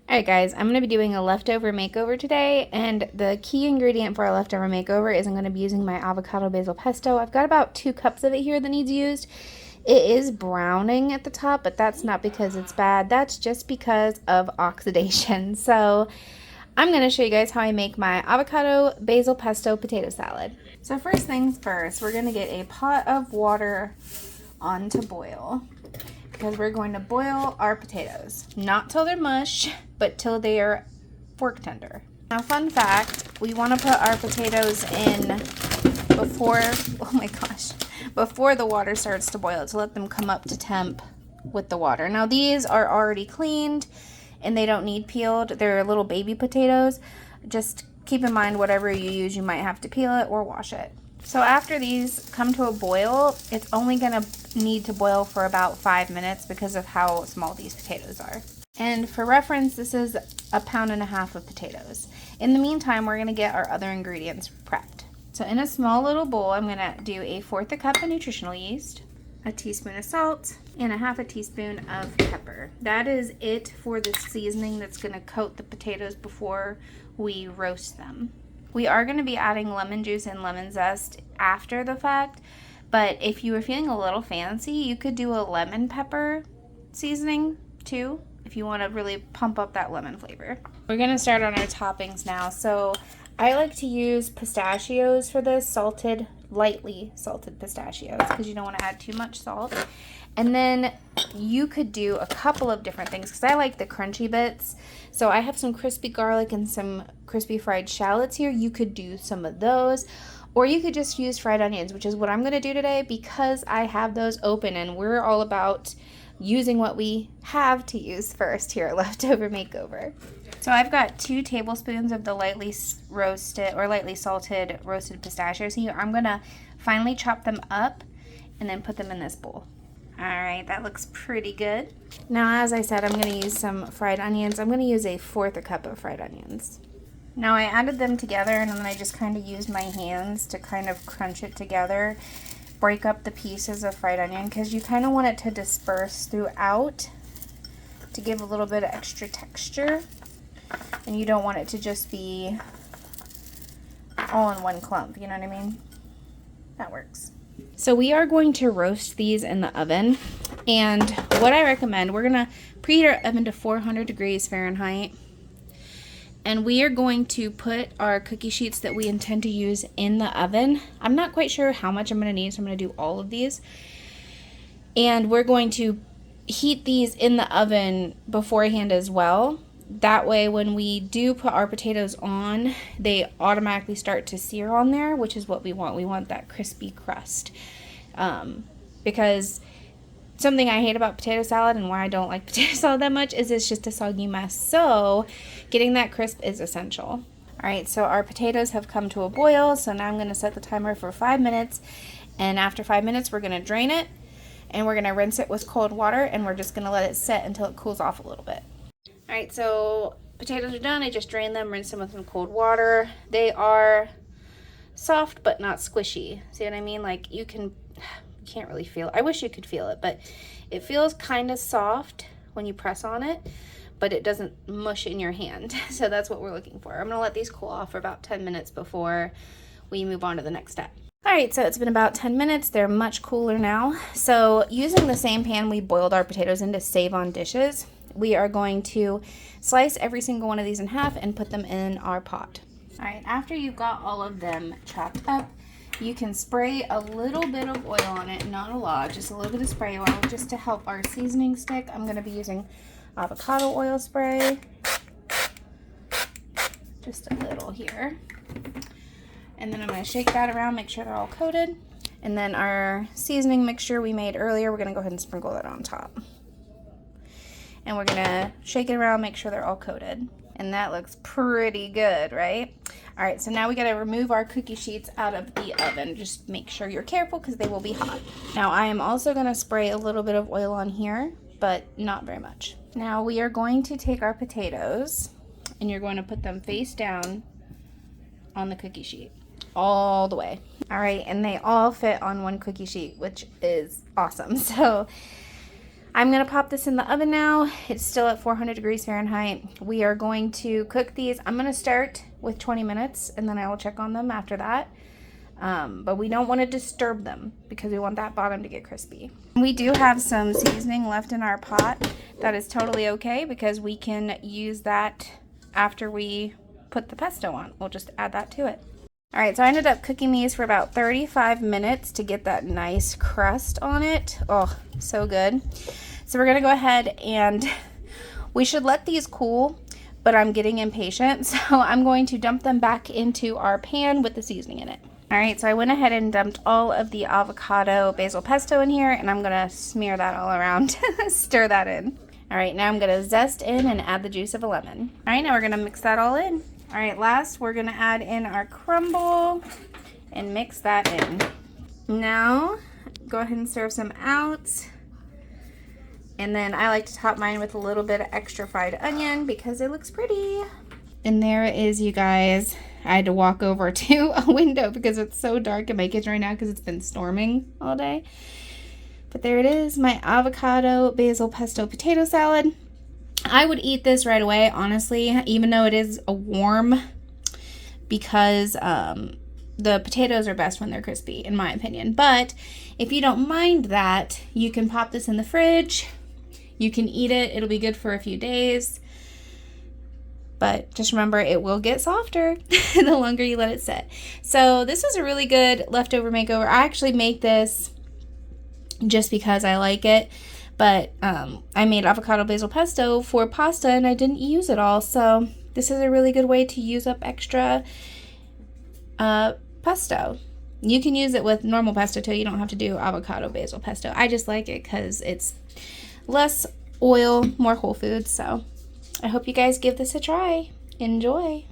Alright guys, I'm going to be doing a leftover makeover today, and the key ingredient for our leftover makeover is I'm going to be using my avocado basil pesto. I've got about 2 cups of it here that needs used. It is browning at the top, but that's not because it's bad. That's just because of oxidation. So I'm going to show you guys how I make my avocado basil pesto potato salad. So first things first, we're going to get a pot of water on to boil, because we're going to boil our potatoes. Not till they're mush, but till they are fork tender. Now, fun fact, we want to put our potatoes in before, oh my gosh, before the water starts to boil, to let them come up to temp with the water. Now, these are already cleaned and they don't need peeled. They're little baby potatoes. Just keep in mind, whatever you use, you might have to peel it or wash it. So after these come to a boil, it's only going to need to boil for about 5 minutes because of how small these potatoes are. And for reference, this is 1.5 pounds of potatoes. In the meantime, we're going to get our other ingredients prepped. So in a small little bowl, I'm going to do 1/4 cup of nutritional yeast, a teaspoon of salt, and 1/2 teaspoon of pepper. That is it for the seasoning that's going to coat the potatoes before we roast them. We are going to be adding lemon juice and lemon zest after the fact, but if you were feeling a little fancy, you could do a lemon pepper seasoning too, if you want to really pump up that lemon flavor. We're going to start on our toppings now. So I like to use pistachios for this, lightly salted pistachios, because you don't want to add too much salt. And then you could do a couple of different things, because I like the crunchy bits. So I have some crispy garlic and some crispy fried shallots here. You could do some of those, or you could just use fried onions, which is what I'm going to do today because I have those open, and we're all about using what we have to use first here at Leftover Makeover. So I've got 2 tablespoons of the lightly roasted or lightly salted roasted pistachios here. I'm going to finely chop them up and then put them in this bowl. Alright, that looks pretty good. Now, as I said, I'm going to use some fried onions. I'm going to use 1/4 cup of fried onions. Now, I added them together, and then I just kind of used my hands to kind of crunch it together, break up the pieces of fried onion, because you kind of want it to disperse throughout to give a little bit of extra texture, and you don't want it to just be all in one clump, you know what I mean? That works. So we are going to roast these in the oven, and what I recommend, we're going to preheat our oven to 400 degrees Fahrenheit, and we are going to put our cookie sheets that we intend to use in the oven. I'm not quite sure how much I'm going to need, so I'm going to do all of these, and we're going to heat these in the oven beforehand as well. That way, when we do put our potatoes on, they automatically start to sear on there, which is what we want. We want that crispy crust. Because something I hate about potato salad, and why I don't like potato salad that much, is it's just a soggy mess. So getting that crisp is essential. Alright, so our potatoes have come to a boil, so now I'm going to set the timer for 5 minutes. And after 5 minutes, we're going to drain it, and we're going to rinse it with cold water, and we're just going to let it set until it cools off a little bit. Alright, so potatoes are done. I just drained them, rinsed them with some cold water. They are soft but not squishy. See what I mean? Like, you can't really feel it. I wish you could feel it, but it feels kind of soft when you press on it, but it doesn't mush in your hand. So that's what we're looking for. I'm going to let these cool off for about 10 minutes before we move on to the next step. Alright, so it's been about 10 minutes. They're much cooler now. So using the same pan we boiled our potatoes in to save on dishes, we are going to slice every single one of these in half and put them in our pot. Alright, after you've got all of them chopped up, you can spray a little bit of oil on it, not a lot, just a little bit of spray oil just to help our seasoning stick. I'm going to be using avocado oil spray, just a little here. And then I'm going to shake that around, make sure they're all coated. And then our seasoning mixture we made earlier, we're going to go ahead and sprinkle that on top. And we're going to shake it around, make sure they're all coated. And that looks pretty good, right? All right, so now we got to remove our cookie sheets out of the oven. Just make sure you're careful because they will be hot. Now I am also going to spray a little bit of oil on here, but not very much. Now we are going to take our potatoes, and you're going to put them face down on the cookie sheet all the way. All right, and they all fit on one cookie sheet, which is awesome. So I'm going to pop this in the oven now. It's still at 400 degrees Fahrenheit. We are going to cook these. I'm going to start with 20 minutes and then I will check on them after that. But we don't want to disturb them because we want that bottom to get crispy. We do have some seasoning left in our pot. That is totally okay because we can use that after we put the pesto on. We'll just add that to it. All right, so I ended up cooking these for about 35 minutes to get that nice crust on it. Oh, so good. So we're gonna go ahead and we should let these cool, but I'm getting impatient. So I'm going to dump them back into our pan with the seasoning in it. All right, so I went ahead and dumped all of the avocado basil pesto in here and I'm gonna smear that all around, stir that in. All right, now I'm gonna zest in and add the juice of a lemon. All right, now we're gonna mix that all in. All right, last we're gonna add in our crumble and mix that in. Now, go ahead and serve some out. And then I like to top mine with a little bit of extra fried onion because it looks pretty. And there it is, you guys. I had to walk over to a window because it's so dark in my kitchen right now because it's been storming all day. But there it is, my avocado basil pesto potato salad. I would eat this right away, honestly, even though it is a warm, because the potatoes are best when they're crispy, in my opinion. But if you don't mind that, you can pop this in the fridge. You can eat it. It'll be good for a few days. But just remember, it will get softer the longer you let it sit. So this is a really good leftover makeover. I actually make this just because I like it. But I made avocado basil pesto for pasta and I didn't use it all. So this is a really good way to use up extra pesto. You can use it with normal pesto too. You don't have to do avocado basil pesto. I just like it because it's less oil, more whole foods. So I hope you guys give this a try. Enjoy.